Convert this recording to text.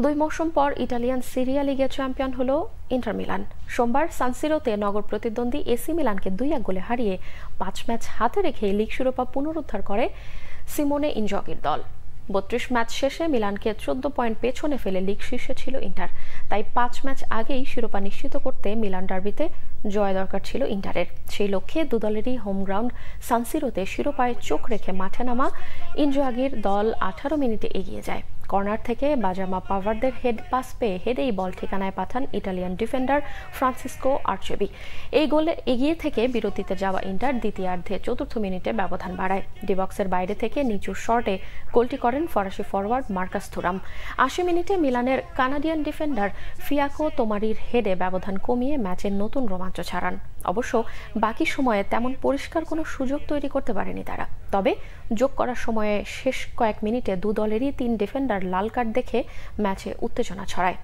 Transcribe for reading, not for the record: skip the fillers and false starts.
2 মৌসুম পর Italian Syria লিগের চ্যাম্পিয়ন হলো ইন্টার মিলান। সোমবার সান সিরোতে নগর প্রতিদ্বন্দ্বী এসি মিলানকে 2-1 গোলে হারিয়ে 5 ম্যাচ হাতে রেখে লিগ শিরোপা পুনরুদ্ধার করে সিমোনে ইনজাগির দল। 32 ম্যাচ শেষে মিলানকে 14 পয়েন্ট পেছনে ফেলে লিগ শীর্ষে ছিল ইন্টার। তাই 5 ম্যাচ আগেই শিরোপা নিশ্চিত করতে মিলান ডার্বিতে জয় দরকার ছিল ইন্টারের। সেই লক্ষ্যে দু দলেরই হোম গ্রাউন্ড সান সিরোতে শিরোপায় চোখ রেখে মাঠে নামা ইনজাগির দল 18 মিনিটে এগিয়ে যায়। কর্নার থেকে বাজামা পাভারদের হেড পাস পেয়ে হেডেই বল ঠিকানায় পাঠান ইটালিয়ান ডিফেন্ডার ফ্রান্সিসকো আর্চেবি। এই গোলে এগিয়ে থেকে বিরতিতে যাওয়া ইন্টার দ্বিতীয়ার্ধে 4র্থ মিনিটে ব্যবধান বাড়ায়। ডিবক্সের বাইরে থেকে নিচুর শটে গোলটি করেন ফরাসি ফরওয়ার্ড মার্কাস থুরাম। 80 মিনিটে মিলানের কানাডিয়ান ডিফেন্ডার ফিয়াকো তোমারির হেডে ব্যবধান কমিয়ে ম্যাচের নতুন রোমাঞ্চ ছড়ান। অবশ্য বাকি সময়ে তেমন পরিষ্কার কোনো সুযোগ তৈরি করতে পারেনি তারা। তবে যোগ করার সময়ে শেষ কয়েক মিনিটে দু দলেরই 3 ডিফেন্ডার লাল কার্ড দেখে ম্যাচে উত্তেজনা ছড়ায়।